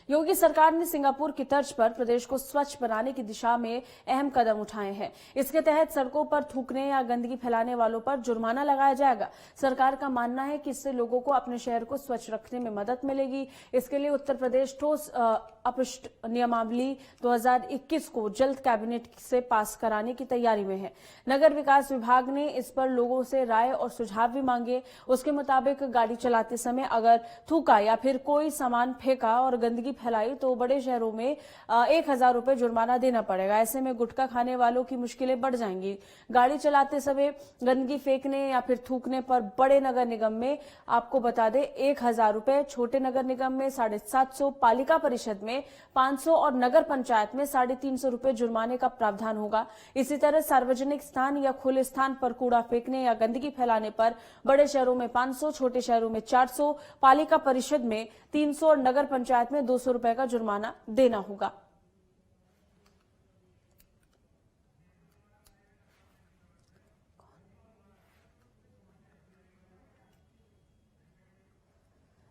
योगी सरकार ने सिंगापुर की तर्ज पर प्रदेश को स्वच्छ बनाने की दिशा में अहम कदम उठाए हैं। इसके तहत सड़कों पर थूकने या गंदगी फैलाने वालों पर जुर्माना लगाया जाएगा। सरकार का मानना है कि इससे लोगों को अपने शहर को स्वच्छ रखने में मदद मिलेगी। इसके लिए उत्तर प्रदेश ठोस अपशिष्ट नियमावली 2021 को जल्द कैबिनेट से पास कराने की तैयारी में है। नगर विकास विभाग ने इस पर लोगों से राय और सुझाव भी मांगे। उसके मुताबिक गाड़ी चलाते समय अगर थूका या फिर कोई सामान फेंका और गंदगी फैलाई तो बड़े शहरों में 1000 रुपए जुर्माना देना पड़ेगा। ऐसे में गुटखा खाने वालों की मुश्किलें बढ़ जाएंगी। गाड़ी चलाते समय गंदगी फेंकने या फिर थूकने पर बड़े नगर निगम में आपको बता दें 1000 रुपए, छोटे नगर निगम में 750, पालिका परिषद में 500 और नगर पंचायत में 350 रुपए जुर्माने का प्रावधान होगा। इसी तरह सार्वजनिक स्थान या खुले स्थान पर कूड़ा फेंकने या गंदगी फैलाने पर बड़े शहरों में 500, छोटे शहरों में 400, पालिका परिषद में 300 और नगर पंचायत में 200 रुपए का जुर्माना देना होगा।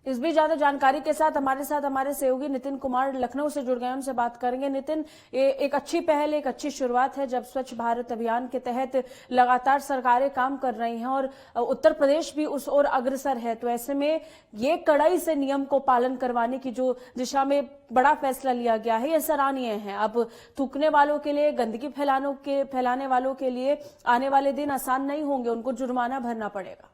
इस बीच ज्यादा जानकारी के साथ हमारे सहयोगी नितिन कुमार लखनऊ से जुड़ गए, उनसे बात करेंगे। नितिन, ये एक अच्छी पहल, एक अच्छी शुरुआत है जब स्वच्छ भारत अभियान के तहत लगातार सरकारें काम कर रही हैं और उत्तर प्रदेश भी उस ओर अग्रसर है। तो ऐसे में ये कड़ाई से नियम को पालन करवाने की जो दिशा में बड़ा फैसला लिया गया है, ये सराहनीय है। अब थूकने वालों के लिए, गंदगी फैलाने वालों के लिए आने वाले दिन आसान नहीं होंगे, उनको जुर्माना भरना पड़ेगा।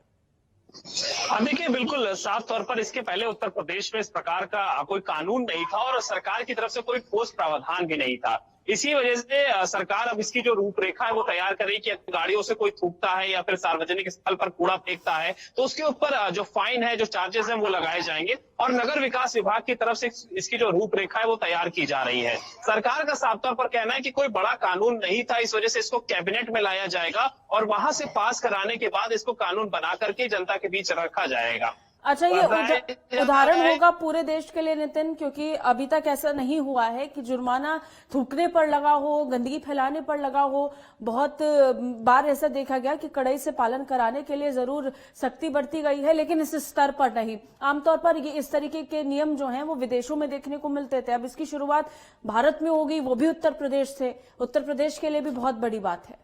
देखिए, बिल्कुल साफ तौर पर इसके पहले उत्तर प्रदेश में इस प्रकार का कोई कानून नहीं था और सरकार की तरफ से कोई ठोस प्रावधान भी नहीं था। इसी वजह से सरकार अब इसकी जो रूपरेखा है वो तैयार कर रही है कि गाड़ियों से कोई थूकता है या फिर सार्वजनिक स्थल पर कूड़ा फेंकता है तो उसके ऊपर जो फाइन है, जो चार्जेस हैं वो लगाए जाएंगे और नगर विकास विभाग की तरफ से इसकी जो रूपरेखा है वो तैयार की जा रही है। सरकार का साफ तौर पर कहना है कि कोई बड़ा कानून नहीं था, इस वजह से इसको कैबिनेट में लाया जाएगा और वहां से पास कराने के बाद इसको कानून बना करके जनता के बीच रखा जाएगा। अच्छा, ये उदाहरण होगा पूरे देश के लिए नितिन, क्योंकि अभी तक ऐसा नहीं हुआ है कि जुर्माना थूकने पर लगा हो, गंदगी फैलाने पर लगा हो। बहुत बार ऐसा देखा गया कि कड़ाई से पालन कराने के लिए जरूर सख्ती बरती गई है, लेकिन इस स्तर पर नहीं। आमतौर पर ये इस तरीके के नियम जो हैं वो विदेशों में देखने को मिलते थे। अब इसकी शुरुआत भारत में होगी, वो भी उत्तर प्रदेश से। उत्तर प्रदेश के लिए भी बहुत बड़ी बात है।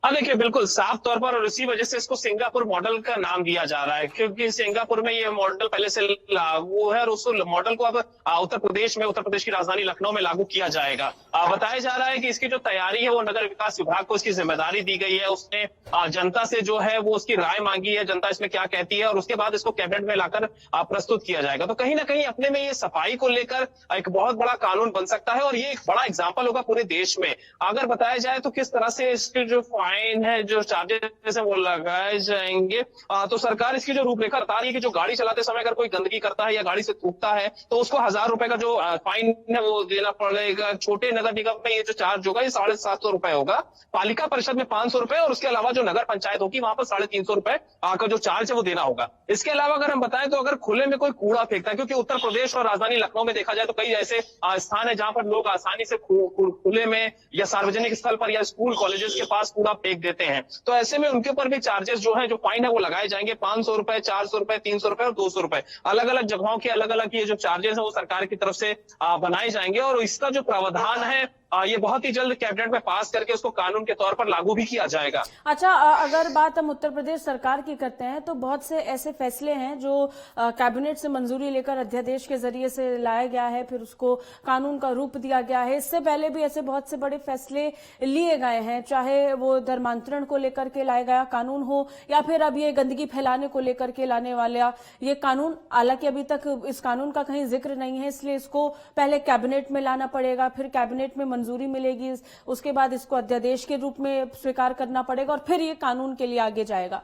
देखिए, बिल्कुल साफ तौर पर और इसी वजह से इसको सिंगापुर मॉडल का नाम दिया जा रहा है, क्योंकि सिंगापुर में ये मॉडल पहले से लागू है और उस मॉडल को अब उत्तर प्रदेश की राजधानी लखनऊ में लागू किया जाएगा। बताया जा रहा है कि इसकी जो तैयारी है वो नगर विकास विभाग को इसकी जिम्मेदारी दी गई है। उसने जनता से जो है वो उसकी राय मांगी है, जनता इसमें क्या कहती है और उसके बाद इसको कैबिनेट में लाकर प्रस्तुत किया जाएगा। तो कहीं ना कहीं अपने में ये सफाई को लेकर एक बहुत बड़ा कानून बन सकता है और ये एक बड़ा एग्जाम्पल होगा पूरे देश में। अगर बताया जाए तो किस तरह से इसके जो फाइन है, जो चार्जेस है वो लगाए जाएंगे। तो सरकार इसकी जो रूपरेखा बता रही है कि जो गाड़ी चलाते समय अगर कोई गंदगी करता है या गाड़ी से थूकता है तो उसको 1000 रुपए का जो फाइन है वो देना पड़ेगा। छोटे नगर निगम में ये जो चार्ज होगा ये 750 रुपए होगा, पालिका परिषद में 500 रुपए और उसके अलावा जो नगर पंचायत होगी वहां पर 350 रुपए का जो चार्ज है वो देना होगा। इसके अलावा अगर हम बताएं तो अगर खुले में कोई कूड़ा फेंकता है, क्योंकि उत्तर प्रदेश और राजधानी लखनऊ में देखा जाए तो कई ऐसे स्थान है जहां पर लोग आसानी से खुले में या सार्वजनिक स्थल पर या स्कूल कॉलेजेस के पास कूड़ा फेंक देते हैं, तो ऐसे में उनके ऊपर भी चार्जेस जो है, जो फाइन है वो लगाए जाएंगे। 500 रुपए, 400 रुपए, 300 रुपए और 200 रुपए, अलग अलग जगहों के अलग अलग ये जो चार्जेस है वो सरकार की तरफ से बनाए जाएंगे और इसका जो प्रावधान है ये बहुत ही जल्द कैबिनेट में पास करके उसको कानून के तौर पर लागू भी किया जाएगा। अच्छा, अगर बात हम उत्तर प्रदेश सरकार की करते हैं तो बहुत से ऐसे फैसले हैं जो कैबिनेट से मंजूरी लेकर अध्यादेश के जरिए से लाया गया है, फिर उसको कानून का रूप दिया गया है। इससे पहले भी ऐसे बहुत से बड़े फैसले लिए गए हैं, चाहे वो धर्मांतरण को लेकर के लाया गया कानून हो या फिर अब ये गंदगी फैलाने को लेकर के लाने वाला ये कानून। हालांकि अभी तक इस कानून का कहीं जिक्र नहीं है, इसलिए इसको पहले कैबिनेट में लाना पड़ेगा, फिर कैबिनेट में मंजूरी मिलेगी, उसके बाद इसको अध्यादेश के रूप में स्वीकार करना पड़ेगा और फिर ये कानून के लिए आगे जाएगा।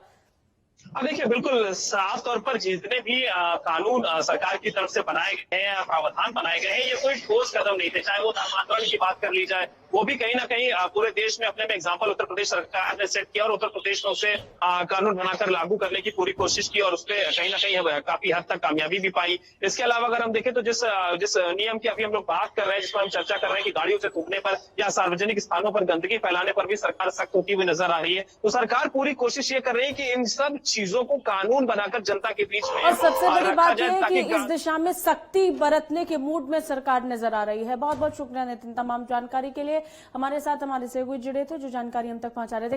देखिए, बिल्कुल साफ तौर पर जितने भी कानून सरकार की तरफ से बनाए गए हैं, प्रावधान बनाए गए हैं, ये कोई ठोस कदम नहीं थे। चाहे वो धर्मांतरण की बात कर ली जाए, वो भी कहीं ना कहीं पूरे देश में अपने में एग्जाम्पल उत्तर प्रदेश सरकार ने सेट किया और उत्तर प्रदेश में उसे कानून बनाकर लागू करने की पूरी कोशिश की और उसपे कहीं ना कहीं काफी हद तक कामयाबी भी पाई। इसके अलावा अगर हम देखें तो जिस नियम की अभी हम लोग बात कर रहे हैं, जिसपर हम चर्चा कर रहे हैं कि गाड़ियों से थूकने पर या सार्वजनिक स्थानों पर गंदगी फैलाने पर भी सरकार सख्त होती हुई नजर आ रही है, तो सरकार पूरी कोशिश ये कर रही है कि इन सब चीजों को कानून बनाकर जनता के बीच में और सबसे बड़ी रखा बात जाए यह है ताकि कि इस दिशा में सख्ती बरतने के मूड में सरकार नजर आ रही है। बहुत बहुत शुक्रिया नितिन, तमाम जानकारी के लिए। हमारे साथ हमारे सहयोगी जुड़े थे जो जानकारी हम तक पहुंचा रहे थे।